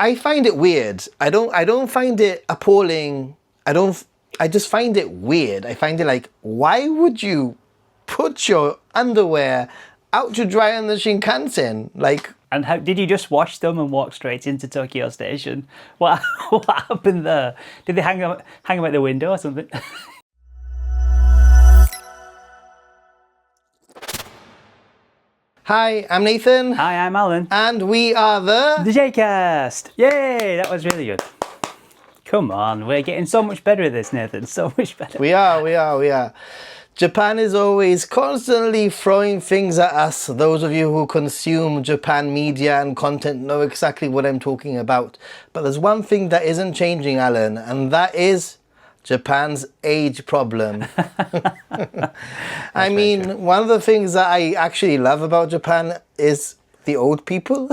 I find it weird. I don't find it appalling. I just find it weird. I find it like, why would you put your underwear out to dry on the Shinkansen? Like, and how did you just wash them and walk straight into Tokyo Station? What happened there? Did they hang them out the window or something? Hi, I'm Nathan. Hi, I'm Alan. And we are the J-Cast. Yay, that was really good. Come on, we're getting so much better at this, Nathan. So much better. We are. Japan is always constantly throwing things at us. Those of you who consume Japan media and content know exactly what I'm talking about. But there's one thing that isn't changing, Alan, and that is Japan's age problem. I mean, one of the things that I actually love about Japan is the old people.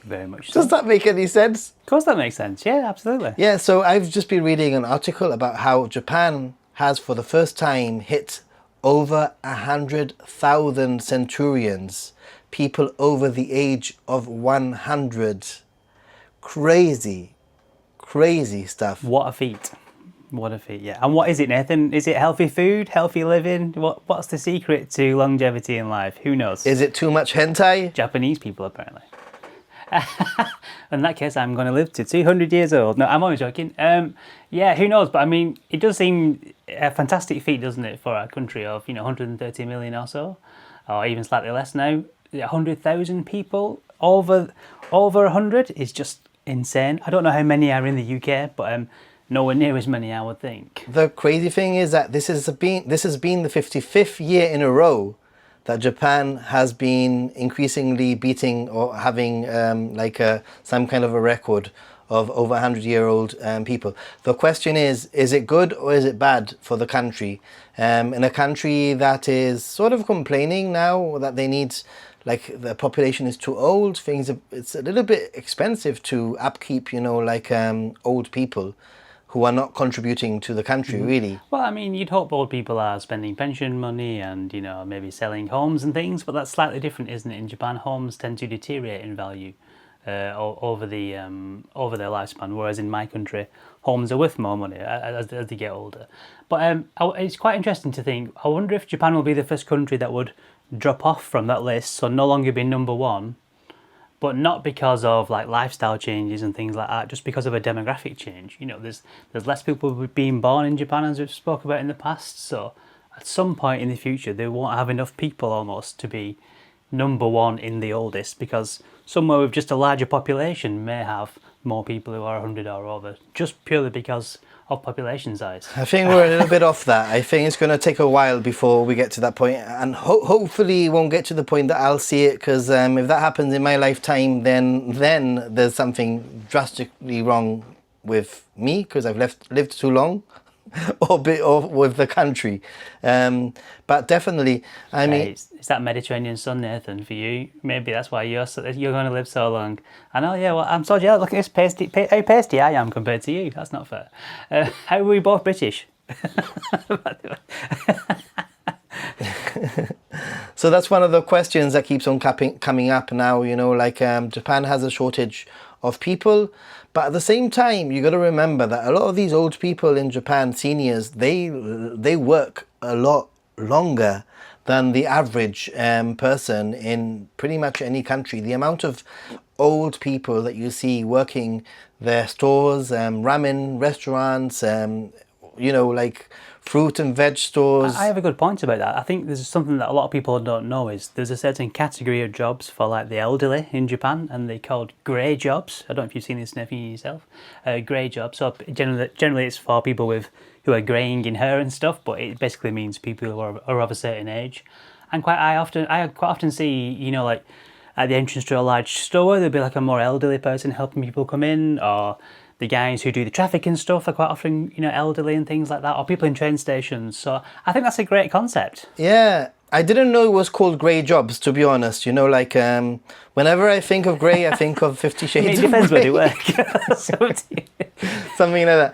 Very much so. Does that make any sense? Of course that makes sense. Yeah, absolutely. Yeah, so I've just been reading an article about how Japan has for the first time hit over 100,000 centurions, people over the age of 100. Crazy stuff. What a feat. Yeah. And what is it, Nathan? Is it healthy food, healthy living? What's the secret to longevity in life? Who knows? Is it too much hentai? Japanese people, apparently. In that case, I'm going to live to 200 years old. No, I'm only joking. Yeah, who knows? But I mean, it does seem a fantastic feat, doesn't it, for a country of 130 million or so, or even slightly less now. 100,000 people over 100 is just insane. I don't know how many are in the UK, but nowhere near as many, I would think. The crazy thing is that this has been the 55th year in a row that Japan has been increasingly beating or having some kind of a record of over 100-year-old people. The question is it good or is it bad for the country? In a country that is sort of complaining now that they need, like, the population is too old, it's a little bit expensive to upkeep, old people who are not contributing to the country, really. Well, I mean, you'd hope old people are spending pension money and, maybe selling homes and things, but that's slightly different, isn't it? In Japan, homes tend to deteriorate in value over their lifespan, whereas in my country, homes are worth more money as they get older. But it's quite interesting to think, I wonder if Japan will be the first country that would drop off from that list, so no longer be number one, but not because of like lifestyle changes and things like that, just because of a demographic change. There's less people being born in Japan, as we've spoke about in the past, so at some point in the future they won't have enough people almost to be number one in the oldest, because somewhere with just a larger population may have more people who are 100 or over, just purely because of population size. I think we're a little bit off that. I think it's going to take a while before we get to that point, and hopefully it won't get to the point that I'll see it, because if that happens in my lifetime, then there's something drastically wrong with me, because I've lived too long, or with the country. But definitely, I mean, it's that Mediterranean sun, Nathan, for you. Maybe that's why you're going to live so long. I know, yeah. Well, I'm so jealous. Look at this how pasty I am compared to you. That's not fair. How are we both British? So that's one of the questions that keeps on coming up now. Japan has a shortage of people, but at the same time, you got to remember that a lot of these old people in Japan, seniors, they work a lot longer than the average person in pretty much any country. The amount of old people that you see working their stores, ramen restaurants, fruit and veg stores. I have a good point about that. I think there's something that a lot of people don't know is there's a certain category of jobs for like the elderly in Japan, and they're called grey jobs. I don't know if you've seen this, Nephi, yourself. Grey jobs. So generally it's for people who are greying in hair and stuff, but it basically means people who are of a certain age. And I quite often see, like at the entrance to a large store, there'll be like a more elderly person helping people come in, or the guys who do the traffic and stuff are quite often, elderly and things like that, or people in train stations. So I think that's a great concept. Yeah, I didn't know it was called grey jobs, to be honest. Whenever I think of grey, I think of 50 Shades of Grey. It depends where you work. Something like that.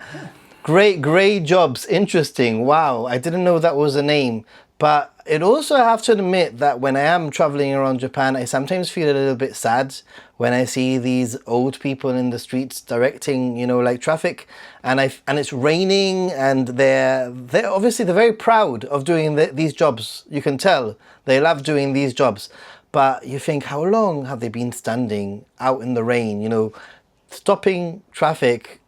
Grey jobs, interesting. Wow, I didn't know that was a name. But it also, I have to admit that when I am traveling around Japan, I sometimes feel a little bit sad when I see these old people in the streets directing, like traffic, and it's raining, and they're obviously they're very proud of doing these jobs. You can tell they love doing these jobs, but you think, how long have they been standing out in the rain? Stopping traffic.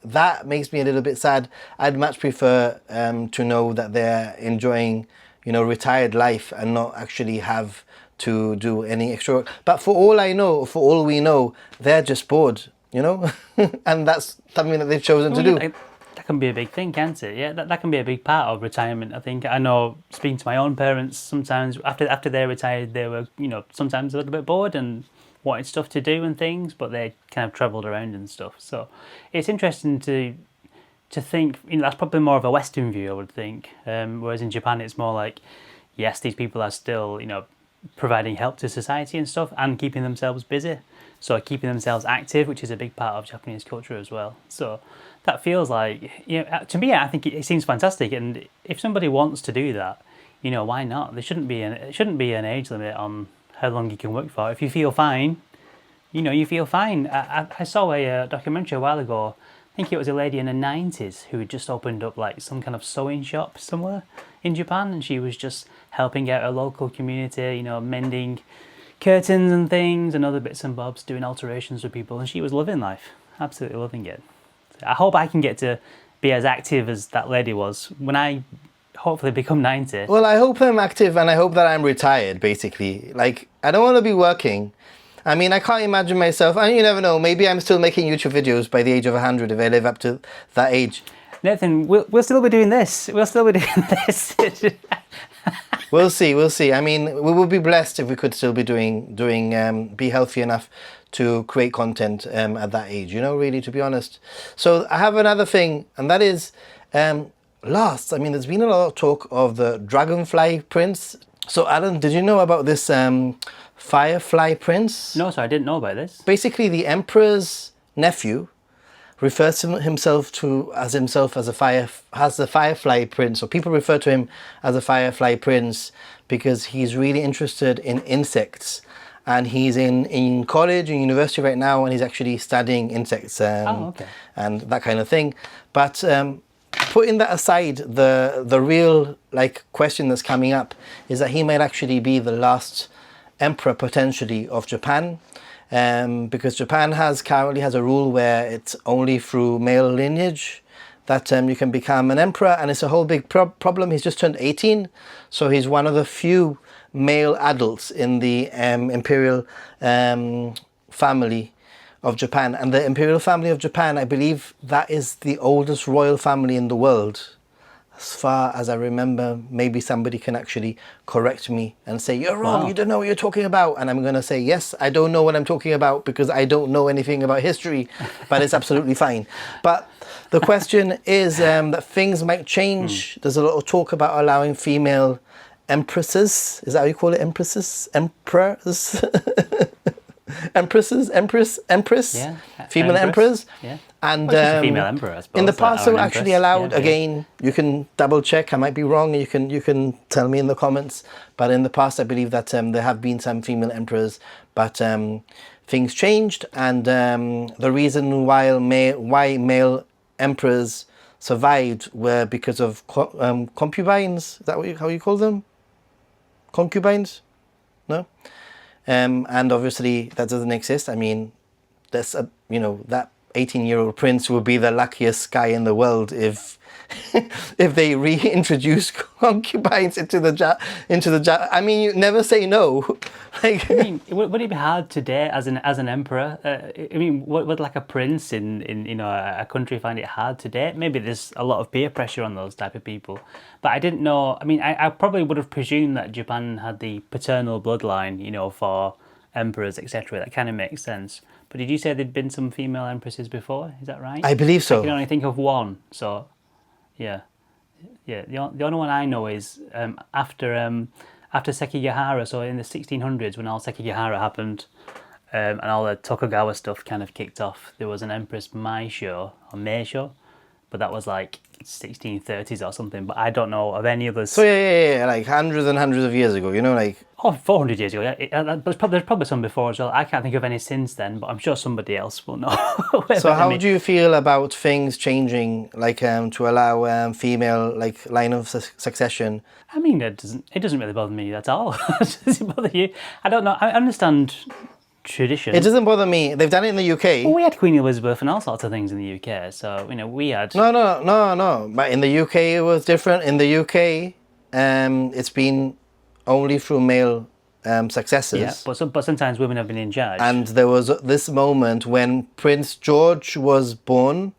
That makes me a little bit sad. I'd much prefer to know that they're enjoying, retired life and not actually have to do any extra work. But for all we know, they're just bored, and that's something that they've chosen to do. That can be a big thing, can't it? Yeah, that can be a big part of retirement. I think I know, speaking to my own parents, sometimes after they're retired, they were, sometimes a little bit bored and wanted stuff to do and things, but they kind of travelled around and stuff. So it's interesting to think, that's probably more of a Western view, I would think. Whereas in Japan, it's more like, yes, these people are still, providing help to society and stuff, and keeping themselves busy. So keeping themselves active, which is a big part of Japanese culture as well. So that feels like, to me, I think it seems fantastic. And if somebody wants to do that, why not? There shouldn't be an age limit on how long you can work for. If you feel fine, you feel fine. I saw a documentary a while ago. I think it was a lady in the 90s who had just opened up like some kind of sewing shop somewhere in Japan, and she was just helping out a local community, mending curtains and things and other bits and bobs, doing alterations for people, and she was loving life, absolutely loving it. I hope I can get to be as active as that lady was when I hopefully become 90. Well, I hope I'm active, and I hope that I'm retired, basically. Like, I don't want to be working. I mean, I can't imagine myself, and you never know, maybe I'm still making YouTube videos by the age of 100 if I live up to that age. Nathan, we'll still be doing this. We'll still be doing this. We'll see. I mean, we would be blessed if we could still be be healthy enough to create content at that age, really, to be honest. So I have another thing, and that is, there's been a lot of talk of the dragonfly prince. So Alan, did you know about this firefly prince? No, sir, I didn't know about this. Basically, the emperor's nephew refers to himself as the firefly prince, or people refer to him as a firefly prince because he's really interested in insects, and he's in college and university right now, and he's actually studying insects and that kind of thing. But putting that aside, the real question that's coming up is that he might actually be the last emperor potentially of Japan. Because Japan currently has a rule where it's only through male lineage that you can become an emperor, and it's a whole big problem. He's just turned 18, so he's one of the few male adults in the imperial family of Japan. And the imperial family of Japan, I believe that is the oldest royal family in the world. As far as I remember, maybe somebody can actually correct me and say, you're wrong, You don't know what you're talking about. And I'm going to say, yes, I don't know what I'm talking about because I don't know anything about history, but it's absolutely fine. But the question is that things might change. There's a lot of talk about allowing female empresses. Is that how you call it? Empresses? Emperors? Empress? Yeah. Female emperors. Yeah. And female emperor, I suppose. in the past, they were actually allowed. Yeah. Again, you can double check. I might be wrong. You can tell me in the comments. But in the past, I believe that there have been some female emperors, but things changed, and the reason why male emperors survived were because of concubines. Is that how you call them? Concubines? No. And obviously that doesn't exist. I mean, that 18-year-old prince would be the luckiest guy in the world if they reintroduce concubines into the I mean, you never say no. I mean, would it be hard to date as an emperor? I mean, would like a prince in a country find it hard to date? Maybe there's a lot of peer pressure on those type of people. But I didn't know. I mean, I probably would have presumed that Japan had the paternal bloodline, for emperors, etc. That kind of makes sense. But did you say there'd been some female empresses before? Is that right? I believe so. I can only think of one. So, yeah. The only one I know is after Sekigahara. So in the 1600s, when all Sekigahara happened, and all the Tokugawa stuff kind of kicked off, there was an Empress Meisho, but that was like 1630s or something. But I don't know of any others. So yeah, like hundreds and hundreds of years ago, you know, like. Oh, 400 years ago, yeah. There's probably some before as well. I can't think of any since then, but I'm sure somebody else will know. So how do you feel about things changing, like to allow female like line of succession? I mean, it doesn't really bother me at all. Does it bother you? I don't know. I understand tradition. It doesn't bother me. They've done it in the UK. Well, we had Queen Elizabeth and all sorts of things in the UK, so we had. No. But in the UK it was different. In the UK, it's been only through male successors. Yeah, but sometimes women have been in charge. And there was this moment when Prince George was born,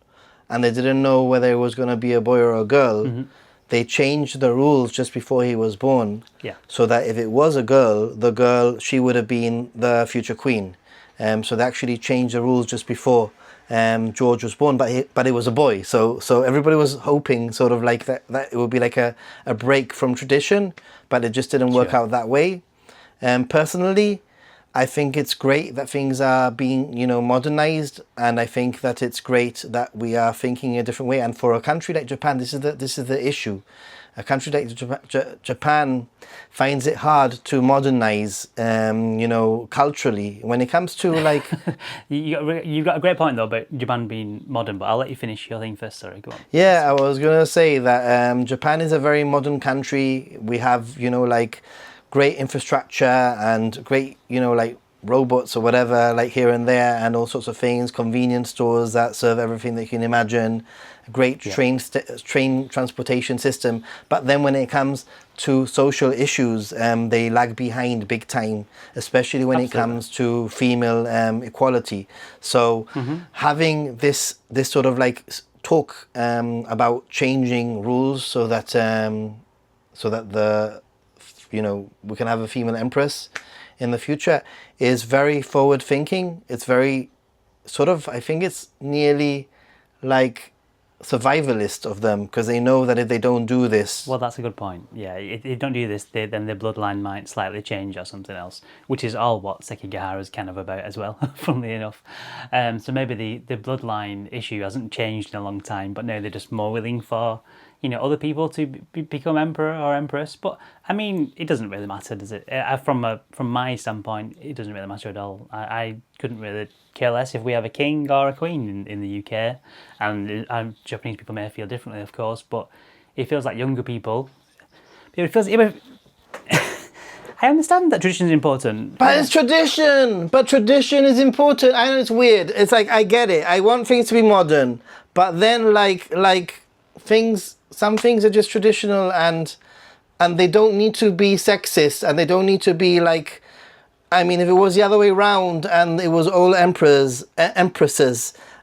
and they didn't know whether it was going to be a boy or a girl. Mm-hmm. They changed the rules just before he was born. Yeah. So that if it was a girl, she would have been the future queen. So they actually changed the rules just before George was born, but it was a boy. So everybody was hoping sort of like that it would be like a break from tradition, but it just didn't work out that way. Personally, I think it's great that things are being, modernized, and I think that it's great that we are thinking a different way. And for a country like Japan, this is the issue. A country like Japan finds it hard to modernize, culturally. When it comes to like, you got a great point though about Japan being modern, but I'll let you finish your thing first. Sorry, go on. Yeah, I was gonna say that Japan is a very modern country. We have, like, great infrastructure and great, like robots or whatever, like here and there, and all sorts of things, convenience stores that serve everything that you can imagine, great train transportation system. But then when it comes to social issues, they lag behind big time, especially when it comes to female equality. So having this sort of like talk about changing rules so that the we can have a female empress in the future is very forward thinking. It's very sort of, I think it's nearly like survivalist of them, because they know that if they don't do this... Well, that's a good point. Yeah, if they don't do this, then their bloodline might slightly change or something else, which is all what Sekigahara is kind of about as well, funnily enough. So maybe the bloodline issue hasn't changed in a long time, but now they're just more willing for other people to become emperor or empress. But I mean, it doesn't really matter, does it? From my standpoint, it doesn't really matter at all. I couldn't really care less if we have a king or a queen in the UK, and Japanese people may feel differently, of course. But it feels like younger people. I understand that tradition is important. But it's tradition. But tradition is important. I know it's weird. It's like, I get it. I want things to be modern, but then like things. Some things are just traditional, and they don't need to be sexist, and they don't need to be like, I mean, if it was the other way around and it was all empresses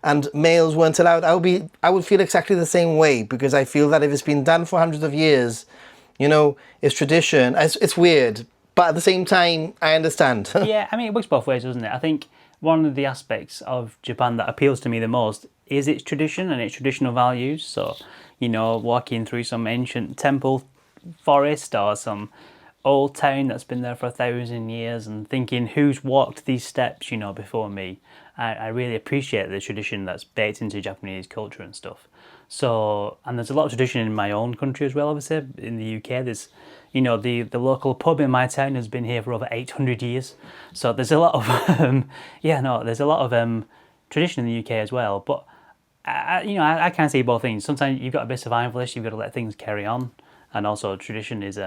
and males weren't allowed, I would feel exactly the same way, because I feel that if it's been done for hundreds of years, it's tradition. It's weird, but at the same time, I understand. Yeah, I mean, it works both ways, doesn't it? I think one of the aspects of Japan that appeals to me the most is its tradition and its traditional values. So, walking through some ancient temple forest or some old town that's been there for 1,000 years and thinking, who's walked these steps, before me? I really appreciate the tradition that's baked into Japanese culture and stuff. So, and there's a lot of tradition in my own country as well, obviously. In the UK, there's, the local pub in my town has been here for over 800 years. So there's a lot of, there's a lot of tradition in the UK as well. But I can't see both things. Sometimes you've got to be survivalist, you've got to let things carry on, and also tradition is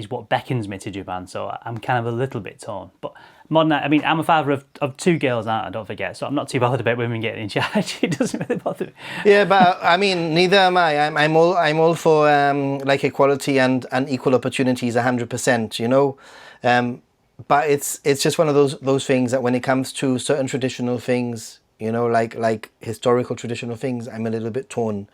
what beckons me to Japan. So I'm kind of a little bit torn. But modern, I mean, I'm a father of two girls, don't forget. So I'm not too bothered about women getting in charge. It doesn't really bother me. Yeah, but I mean, neither am I. I'm all for like equality and equal opportunities, 100%. But it's just one of those things that when it comes to certain traditional things, like historical traditional things, I'm a little bit torn.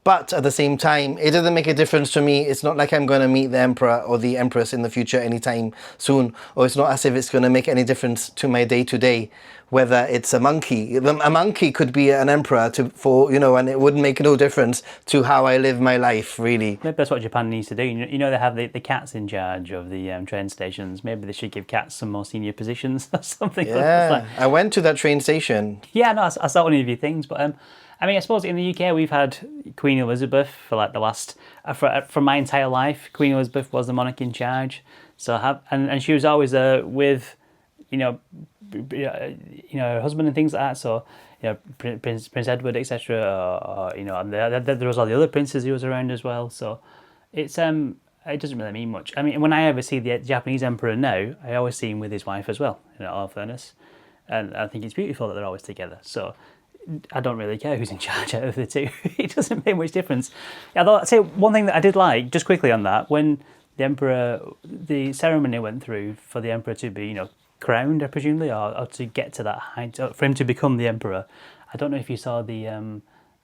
But at the same time, it doesn't make a difference to me. It's not like I'm going to meet the emperor or the empress in the future anytime soon, or it's not as if it's going to make any difference to my day-to-day whether it's a monkey. A monkey could be an emperor for and it wouldn't make no difference to how I live my life, really. Maybe that's what Japan needs to do. They have the cats in charge of the train stations. Maybe they should give cats some more senior positions or something. Yeah, I went to that train station. Yeah, no, I saw one of your things, but I suppose in the UK we've had Queen Elizabeth for like the last for my entire life. Queen Elizabeth was the monarch in charge, and she was always with her husband and things like that. So Prince Edward, etc. And there was all the other princes who was around as well. So it's it doesn't really mean much. I mean, when I ever see the Japanese emperor now, I always see him with his wife as well. All fairness, and I think it's beautiful that they're always together. So I don't really care who's in charge out of the two. It doesn't make much difference. Although I'd say one thing that I did like, just quickly on that, when the ceremony went through for the emperor to be, crowned, presumably, or to get to that height, for him to become the emperor. I don't know if you saw there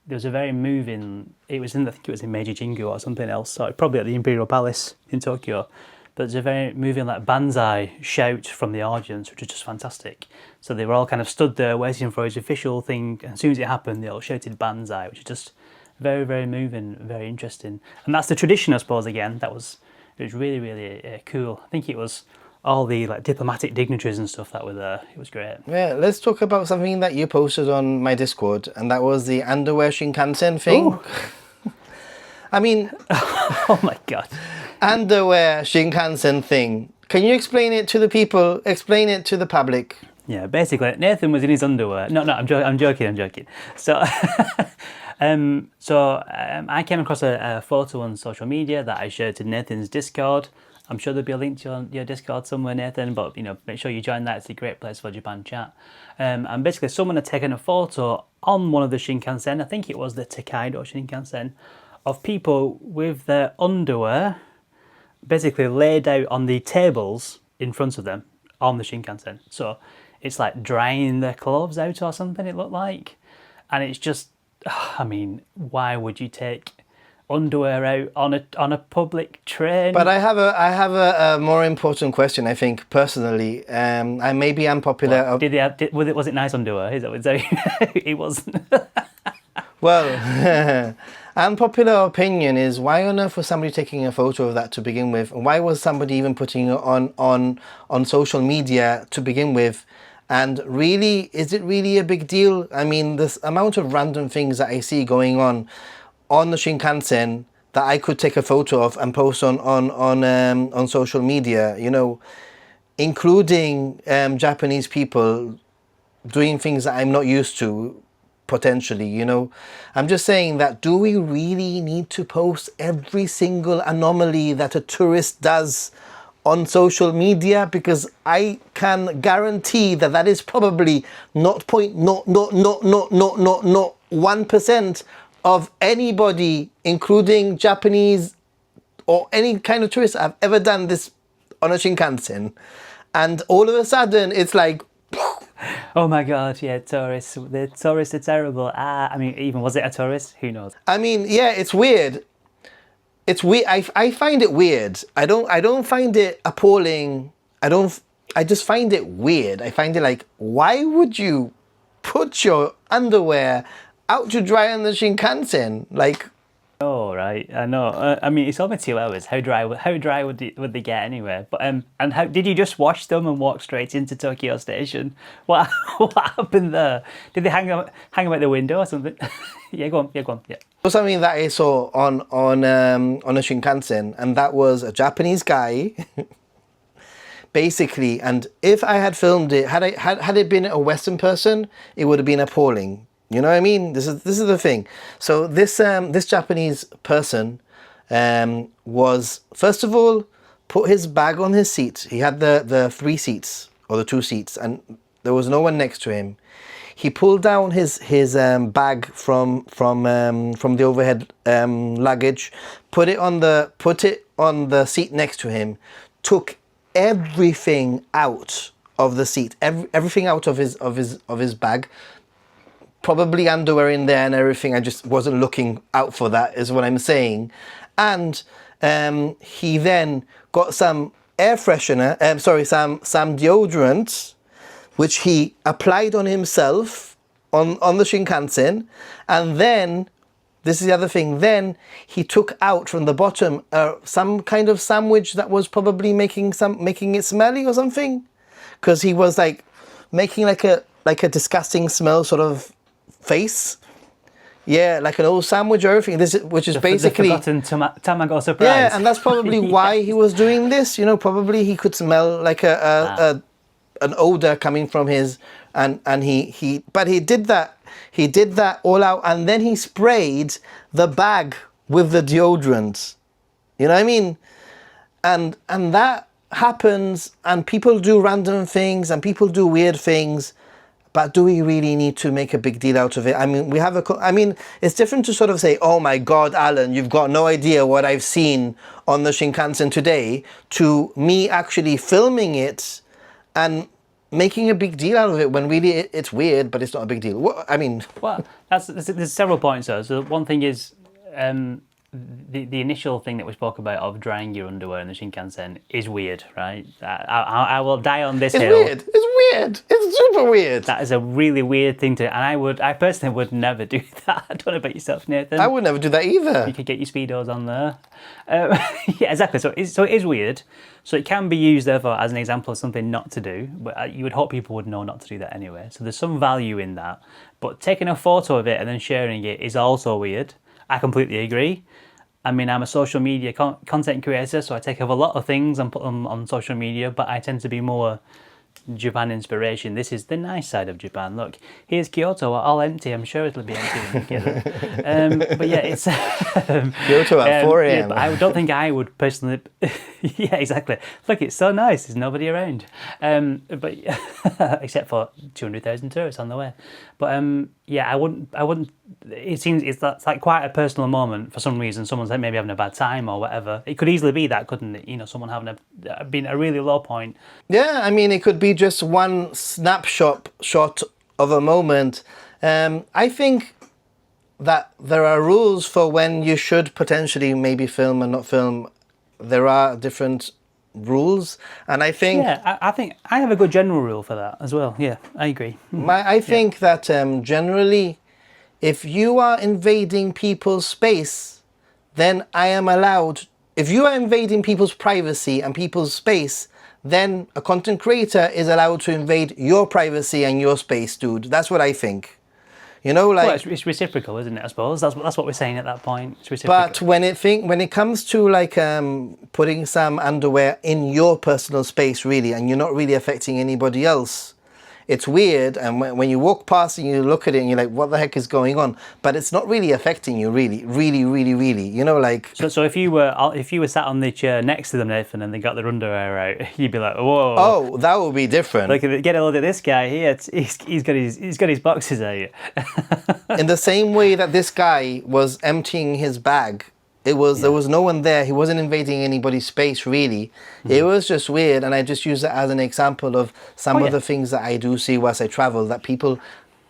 was a very moving, I think it was in Meiji Jingu or something else, so probably at the Imperial Palace in Tokyo. But there's a very moving like banzai shout from the audience, which was just fantastic. So they were all kind of stood there waiting for his official thing. And as soon as it happened, they all shouted banzai, which is just very, very moving, very interesting. And that's the tradition, I suppose, again. It was really, really cool. I think it was all the like diplomatic dignitaries and stuff that were there. It was great. Yeah, let's talk about something that you posted on my Discord, and that was the underwear Shinkansen thing. I mean... oh my God. Underwear Shinkansen thing. Can you explain it to the people? Explain it to the public. Yeah, basically, Nathan was in his underwear. No, I'm joking. So, I came across a photo on social media that I shared to Nathan's Discord. I'm sure there'll be a link to your Discord somewhere, Nathan, but make sure you join that. It's a great place for Japan chat. And basically, someone had taken a photo on one of the Shinkansen, I think it was the Tokaido Shinkansen, of people with their underwear basically laid out on the tables in front of them on the Shinkansen. So it's like drying their clothes out or something, it looked like. And it's just, why would you take underwear out on a public train? But I have a more important question, I think, personally. I may be unpopular. Was it nice underwear? Is that what it wasn't? Well, unpopular opinion is, why on earth was somebody taking a photo of that to begin with? And why was somebody even putting it on social media to begin with? And really, is it really a big deal? I mean, this amount of random things that I see going on the Shinkansen that I could take a photo of and post on social media, including Japanese people doing things that I'm not used to, potentially, I'm just saying that, do we really need to post every single anomaly that a tourist does on social media? Because I can guarantee that is probably not 1% of anybody, including Japanese or any kind of tourist, I've ever done this on a Shinkansen. And all of a sudden, it's like... Oh my God, yeah, tourists. The tourists are terrible. Even was it a tourist? Who knows? Yeah, it's weird. It's weird. I find it weird. I don't find it appalling. I just find it weird. I find it like, why would you put your underwear out to dry on the Shinkansen? Like... Oh, right. I know. It's only 2 hours. How dry would they get anyway? But and how did you just wash them and walk straight into Tokyo Station? What happened there? Did they hang them out the window or something? Yeah, go on. Yeah. It was something that I saw on a Shinkansen, and that was a Japanese guy, basically. And if I had filmed it, had it been a Western person, it would have been appalling. You know what I mean? This is the thing. So this Japanese person was, first of all, put his bag on his seat. He had the 3 seats or the 2 seats, and there was no one next to him. He pulled down his bag from the overhead luggage, put it on the seat next to him, took everything out of the seat, everything out of his bag. Probably underwear in there and everything. I just wasn't looking out for that, is what I'm saying. And he then got some air freshener, some deodorant, which he applied on himself on the Shinkansen, and then this is the other thing. Then he took out from the bottom some kind of sandwich that was probably making it smelly or something, because he was like making like a disgusting smell sort of face. Yeah, like an old sandwich or everything. Which is basically the forgotten tamago surprise. Yeah, and that's probably why he was doing this. You know, probably he could smell like an odor coming from his and but he did that. He did that all out, and then he sprayed the bag with the deodorant. You know what I mean? And that happens, and people do random things, and people do weird things. But do we really need to make a big deal out of it? I mean, it's different to sort of say, "Oh my God, Alan, you've got no idea what I've seen on the Shinkansen today," to me actually filming it and making a big deal out of it when really it's weird, but it's not a big deal. Well, there's several points though. So one thing is the initial thing that we spoke about of drying your underwear in the Shinkansen is weird, right? I will die on this hill. It's weird. It's super weird. That is a really weird thing to, and I personally would never do that. I don't know about yourself, Nathan. I would never do that either. You could get your Speedos on there. Yeah, exactly. So it is weird. So it can be used, therefore, as an example of something not to do. But you would hope people would know not to do that anyway. So there's some value in that. But taking a photo of it and then sharing it is also weird. I completely agree. I mean, I'm a social media content creator, so I take up a lot of things and put them on social media, but I tend to be more Japan inspiration. This is the nice side of Japan. Look, here's Kyoto, all empty. I'm sure it'll be empty when we get there. But yeah, it's Kyoto at 4 a.m. Yeah, I don't think I would personally. Yeah, exactly. Look, it's so nice. There's nobody around, but except for 200,000 tourists on the way. But yeah, I wouldn't. It seems it's like quite a personal moment for some reason. Someone's like maybe having a bad time or whatever. It could easily be that, couldn't it? You know, someone having been a really low point. Yeah, I mean, it could be just one shot of a moment. I think that there are rules for when you should potentially maybe film and not film. There are different rules, and I think I think I have a good general rule for that as well. Yeah, I agree. I think that generally, if you are invading people's space, then I am allowed. If you are invading people's privacy and people's space, then a content creator is allowed to invade your privacy and your space, dude. That's what I think. You know, like, well, it's reciprocal, isn't it? I suppose that's what we're saying at that point. It's reciprocal. But when it comes to like putting some underwear in your personal space, really, and you're not really affecting anybody else, it's weird. And when you walk past and you look at it and you're like, what the heck is going on? But it's not really affecting you, really. You know, like. So if you were sat on the chair next to them, Nathan, and they got their underwear out, you'd be like, whoa. Oh, that would be different. Look, get a look at this guy here. He's got his boxes out. In the same way that this guy was emptying his bag. There was no one there. He wasn't invading anybody's space, really. It was just weird, and I just use it as an example of some of the things that I do see whilst I travel, that people,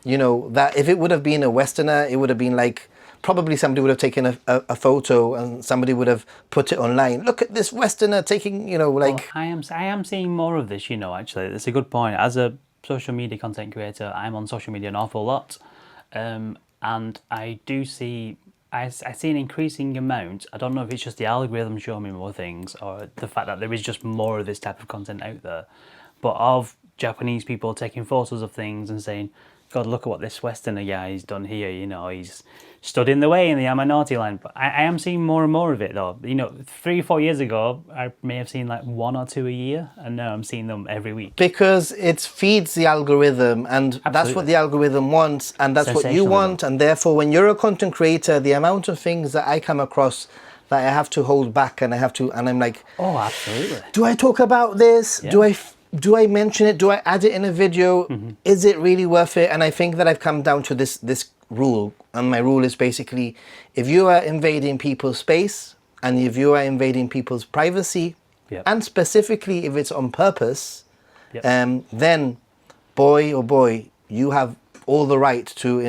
you know, that if it would have been a Westerner, it would have been like, probably somebody would have taken a photo and somebody would have put it online. Look at this Westerner taking, you know, like... Well, I am seeing more of this, you know, actually. That's a good point. As a social media content creator, I'm on social media an awful lot. And I do see... I see an increasing amount. I don't know if it's just the algorithm showing me more things or the fact that there is just more of this type of content out there, but of Japanese people taking photos of things and saying, God, look at what this Westerner guy's done here. You know, he's stood in the way in the Yamanote line. But I am seeing more and more of it, though. You know, 3-4 years ago, I may have seen like 1 or 2 a year, and now I'm seeing them every week. Because it feeds the algorithm, and that's what the algorithm wants, and that's what you want. And therefore, when you're a content creator, the amount of things that I come across that I have to hold back, and I'm like, oh, absolutely. Do I talk about this? Yeah. Do I mention it? Do I add it in a video? Is it really worth it? And I think that I've come down to this rule. And my rule is basically, if you are invading people's space and if you are invading people's privacy, and specifically if it's on purpose, then boy, oh boy, you have all the right to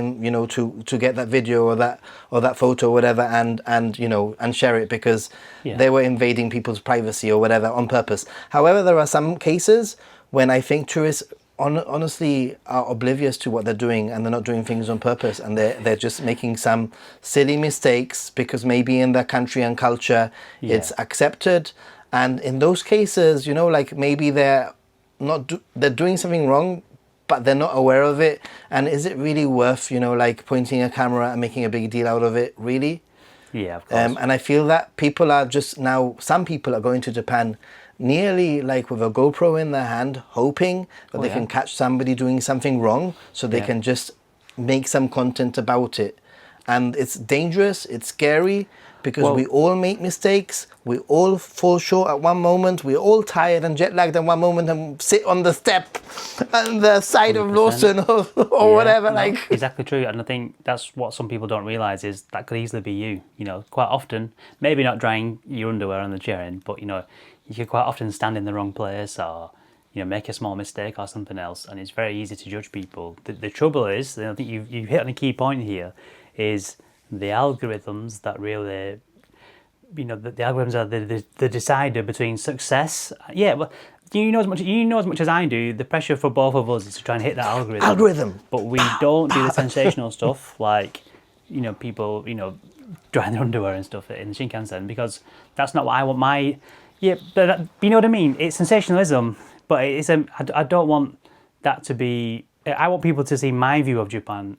to get that video or that photo or whatever and share it because they were invading people's privacy or whatever on purpose. However, there are some cases when I think tourists honestly are oblivious to what they're doing, and they're not doing things on purpose, and they're just making some silly mistakes because maybe in their country and culture it's Yeah. accepted. And in those cases, like maybe they're not they're doing something wrong, but they're not aware of it. And is it really worth, like pointing a camera and making a big deal out of it, really? Yeah, of course. And I feel that people are just now, some people are going to Japan nearly like with a GoPro in their hand, hoping that they can catch somebody doing something wrong so they Yeah. can just make some content about it. And it's dangerous, it's scary, because Well- we all make mistakes, we all fall short at one moment, we're all tired and jet lagged at one moment and sit on the step on the side of 100%. Lawson or Yeah, whatever. no, Like, exactly true, and I think that's what some people don't realise is that could easily be you. Quite often, maybe not drying your underwear on the chair end, but you could quite often stand in the wrong place or make a small mistake or something else, and it's very easy to judge people. The trouble is, and I think you hit on a key point here, is the algorithms that really. The algorithms are the decider between success. Yeah, well, you know as much as I do. The pressure for both of us is to try and hit that algorithm. But we don't do the sensational stuff like people drying their underwear and stuff in the Shinkansen, because that's not what I want. But you know what I mean. It's sensationalism, but I don't want that to be. I want people to see my view of Japan.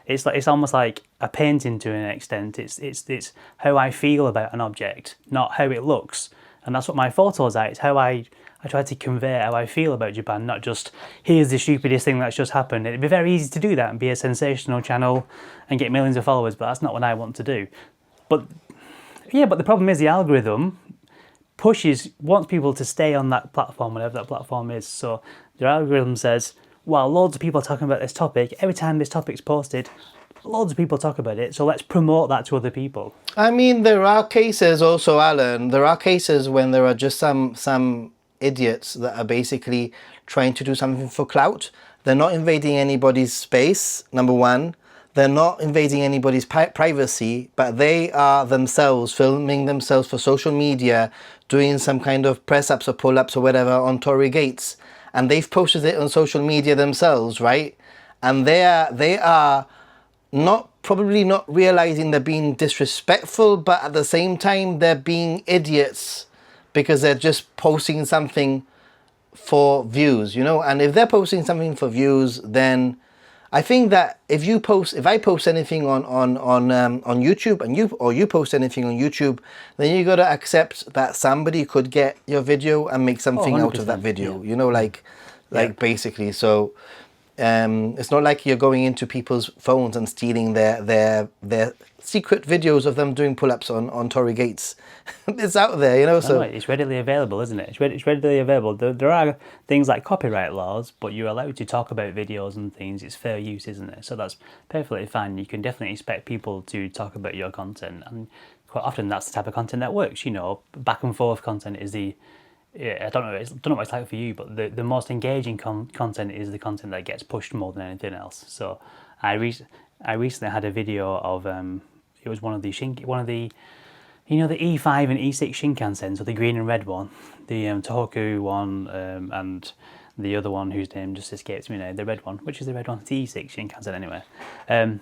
It's almost like a painting to an extent. It's how I feel about an object, not how it looks. And that's what my photos are. It's how I try to convey how I feel about Japan, not just here's the stupidest thing that's just happened. It'd be very easy to do that and be a sensational channel and get millions of followers, but that's not what I want to do. But the problem is the algorithm wants people to stay on that platform, whatever that platform is. So the algorithm says, well, loads of people are talking about this topic. Every time this topic's posted, loads of people talk about it. So let's promote that to other people. I mean, there are cases also, Alan. There are cases when there are just some idiots that are basically trying to do something for clout. They're not invading anybody's space, number one. They're not invading anybody's privacy, but they are themselves filming themselves for social media, doing some kind of press-ups or pull-ups or whatever on Torii gates. And they've posted it on social media themselves, right? And they are probably not realizing they're being disrespectful, but at the same time they're being idiots because they're just posting something for views, And if they're posting something for views, then I think that if I post anything on YouTube and you post anything on YouTube, then you got to accept that somebody could get your video and make something out of that video. Yeah. Basically. So it's not like you're going into people's phones and stealing their secret videos of them doing pull-ups on Torii gates. It's out there, So It's readily available, isn't it? It's readily available. There are things like copyright laws, but you're allowed to talk about videos and things. It's fair use, isn't it? So that's perfectly fine. You can definitely expect people to talk about your content, and quite often that's the type of content that works. Back and forth content is the. Yeah, I don't know what it's like for you, but the most engaging content is the content that gets pushed more than anything else. So I recently had a video of it was one of the the E5 and E6 Shinkansen, so the green and red one, the Tohoku one, and the other one whose name just escapes me now, the red one. Which is the red one? It's the E6 Shinkansen anyway.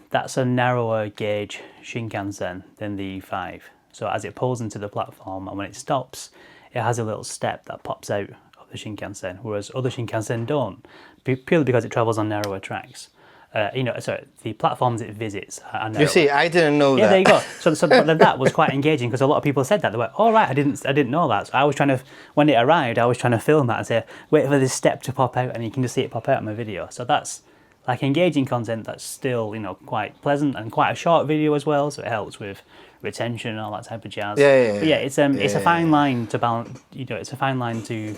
That's a narrower gauge Shinkansen than the E5. So as it pulls into the platform and when it stops, it has a little step that pops out of the Shinkansen, whereas other Shinkansen don't, purely because it travels on narrower tracks. The platforms it visits are narrower. You see, I didn't know that. Yeah, there you go. So but that was quite engaging because a lot of people said that. They were, "Oh right, I didn't know that." So I was trying to, when it arrived, I was trying to film that and say, "Wait for this step to pop out," and you can just see it pop out in my video. So that's like engaging content that's still quite pleasant and quite a short video as well. So it helps with retention and all that type of jazz. Yeah. But it's a fine line to balance. It's a fine line to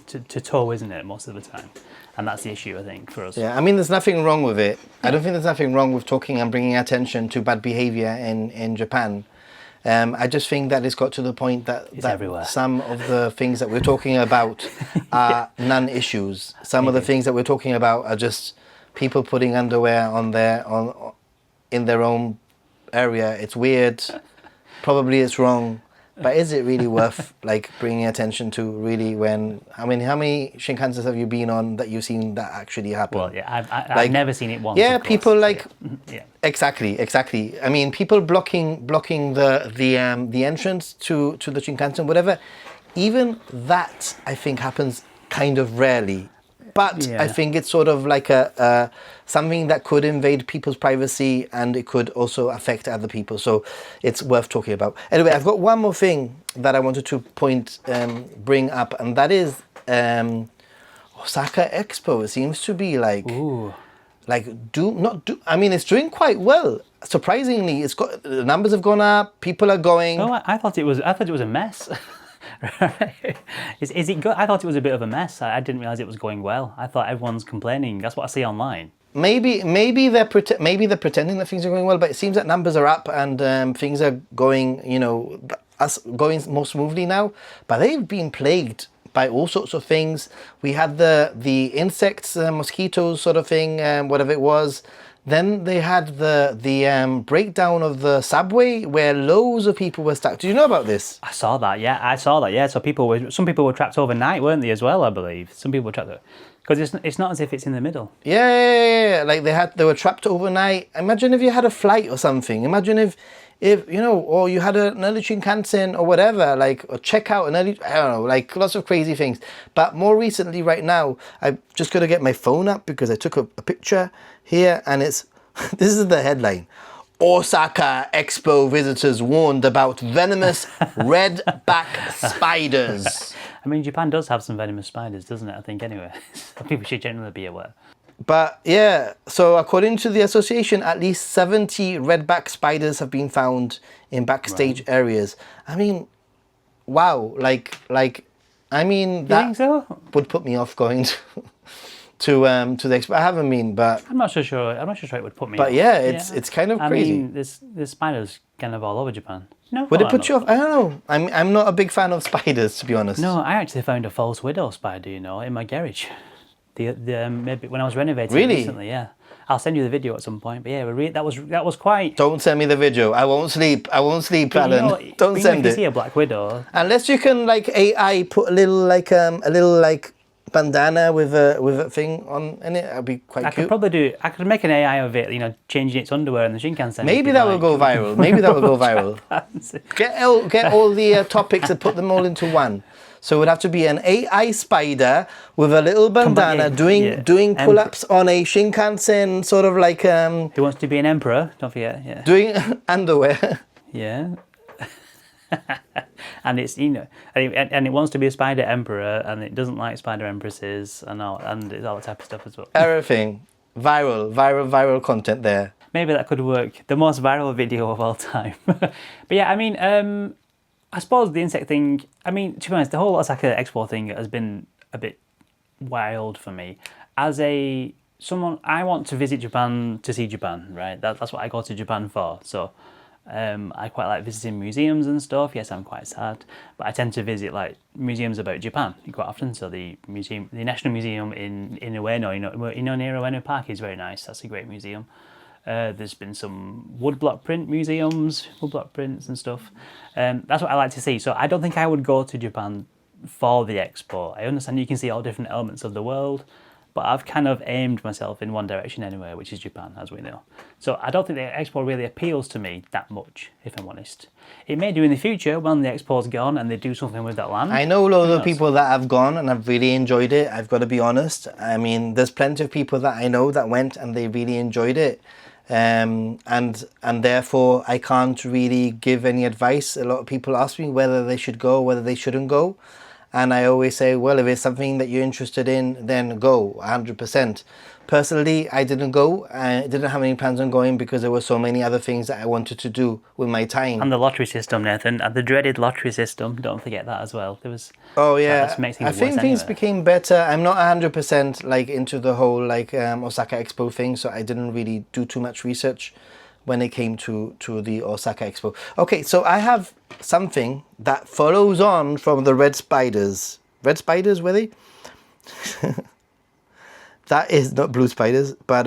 toe, isn't it? Most of the time. And that's the issue, I think, for us. Yeah, I mean, there's nothing wrong with it. I don't think there's nothing wrong with talking and bringing attention to bad behavior in Japan. I just think that it's got to the point that everywhere. Some of the things that we're talking about are non-issues. Some of the things that we're talking about are just people putting underwear in their own area. It's weird. Probably it's wrong. But is it really worth like bringing attention to? Really, when I mean, how many Shinkansens have you been on that you've seen that actually happen? Well, yeah, I've Like, never seen it once. Yeah, of course, people so like yeah. exactly. I mean, people blocking the entrance to the Shinkansen, whatever. Even that, I think, happens kind of rarely. But I Yeah. think it's sort of like a something that could invade people's privacy, and it could also affect other people. So it's worth talking about. Anyway, I've got one more thing that I wanted to bring up, and that is Osaka Expo. It seems to be like Ooh. I mean, it's doing quite well. Surprisingly, the numbers have gone up. People are going. Oh, I thought it was a mess. Is it good? I thought it was a bit of a mess. I didn't realize it was going well. I thought everyone's complaining. That's what I see online. Maybe they're pretending that things are going well, but it seems that numbers are up and things are going, going more smoothly now. But they've been plagued by all sorts of things. We had the insects, mosquitoes sort of thing, whatever it was. Then they had the breakdown of the subway where loads of people were stuck. Did you know about this? I saw that. Yeah. So some people were trapped overnight, weren't they, as well? I believe some people were trapped because it's not as if it's in the middle. Yeah. Like they were trapped overnight. Imagine if you had a flight or something. Imagine if or you had an early Shinkansen or whatever, like, or check out an early, I don't know, like lots of crazy things. But more recently, right now, I've just got to get my phone up because I took a picture here, and it's, this is the headline. Osaka Expo visitors warned about venomous redback spiders. I mean, Japan does have some venomous spiders, doesn't it? I think anyway. So people should generally be aware. But yeah, so according to the association, at least 70 redback spiders have been found in backstage areas. I mean, wow, I mean, that think so? would put me off going to the expo. I haven't been, but I'm not so sure. I'm not so sure it would put me. but off. yeah, it's kind of crazy. I mean, there's spiders kind of all over Japan. No, Would well, it put you off? I don't know. I'm not a big fan of spiders, to be honest. No, I actually found a false widow spider, in my garage. Maybe when I was renovating Really? recently, yeah. I'll send you the video at some point. But yeah, that was quite. Don't send me the video. I won't sleep, Alan. Don't send If you it. see a black widow, Unless you can like AI put a little bandana with a thing on in it, that'd be quite I cute. could probably do. I could make an AI of it, changing its underwear in the Shinkansen. Maybe that will go viral. Maybe that will go viral. Get all the topics and put them all into one. So it would have to be an AI spider with a little bandana doing pull-ups on a Shinkansen, sort of like Who wants to be an emperor? Don't forget, yeah. doing underwear. Yeah. And it's and it wants to be a spider emperor, and it doesn't like spider empresses, and it's all that type of stuff as well. Everything viral content there. Maybe that could work. The most viral video of all time. But yeah, I mean, I suppose the insect thing. I mean, to be honest, the whole Osaka Expo thing has been a bit wild for me. As someone, I want to visit Japan to see Japan, right? That's what I go to Japan for. So. I quite like visiting museums and stuff. Yes, I'm quite sad, but I tend to visit like museums about Japan quite often. So the National Museum in Ueno, near Ueno Park is very nice. That's a great museum. There's been some woodblock prints and stuff. That's what I like to see. So I don't think I would go to Japan for the expo. I understand you can see all different elements of the world, but I've kind of aimed myself in one direction anyway, which is Japan, as we know. So I don't think the expo really appeals to me that much, if I'm honest. It may do in the future when the expo's gone and they do something with that land. I know loads of people that have gone and have really enjoyed it. I've got to be honest. I mean, there's plenty of people that I know that went and they really enjoyed it. And therefore I can't really give any advice. A lot of people ask me whether they should go, whether they shouldn't go. And I always say, well, if it's something that you're interested in, then go 100%. Personally, I didn't go. I didn't have any plans on going because there were so many other things that I wanted to do with my time. And the lottery system, Nathan, and the dreaded lottery system. Don't forget that as well. There was. Oh yeah, that makes things I think worse things anyway. became better. I'm not 100% like into the whole Osaka Expo thing, so I didn't really do too much research when it came to the Osaka Expo. Okay, so I have something that follows on from the red spiders. Red spiders, were they? That is not blue spiders, but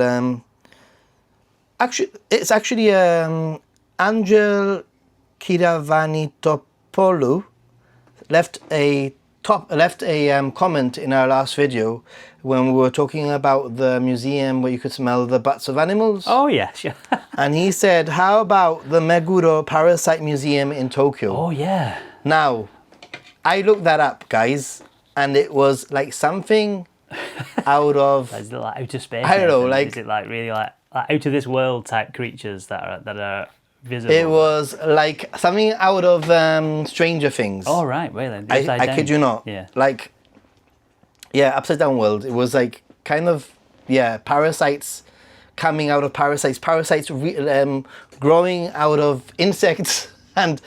it's actually Angel Kiravanitopsis Paul Lu left a comment in our last video when we were talking about the museum where you could smell the butts of animals. Oh yeah, sure. And he said, how about the Meguro Parasite Museum in Tokyo? Oh yeah. Now, I looked that up, guys, and it was like something out of... Is it like outer space? I don't know, Nathan? like... Is it like really like out of this world type creatures that are visible? It was like something out of Stranger Things. Oh right, wait then. I kid you not. Yeah. Like, yeah, upside down world. It was like kind of, yeah, parasites coming out of parasites, growing out of insects, and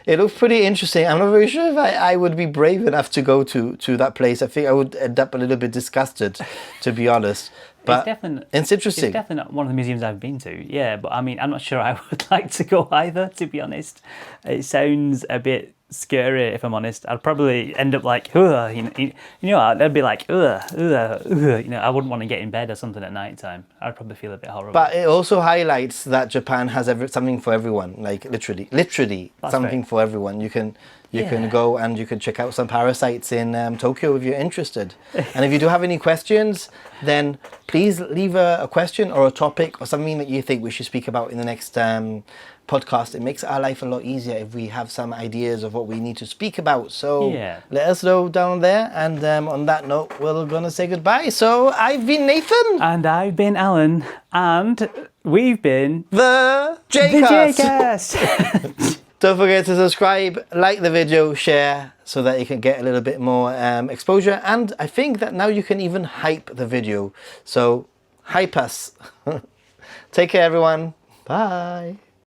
it looked pretty interesting. I'm not very sure if I would be brave enough to go to that place. I think I would end up a little bit disgusted, to be honest. But it's interesting. It's definitely not one of the museums I've been to. Yeah, but I mean, I'm not sure I would like to go either, to be honest. It sounds a bit scary, if I'm honest. I'd probably end up like, ugh, you know, I'd be like, ugh, ugh, ugh. You know, I wouldn't want to get in bed or something at night time. I'd probably feel a bit horrible. But it also highlights that Japan has something for everyone. Like literally That's something right. for everyone. You can go and you can check out some parasites in Tokyo if you're interested. And if you do have any questions, then please leave a question or a topic or something that you think we should speak about in the next podcast. It makes our life a lot easier if we have some ideas of what we need to speak about. So let us know down there. And on that note, we're going to say goodbye. So I've been Nathan. And I've been Alan. And we've been... The J-Cast. Don't forget to subscribe, like the video, share, so that you can get a little bit more exposure. And I think that now you can even hype the video. So hype us. Take care, everyone. Bye.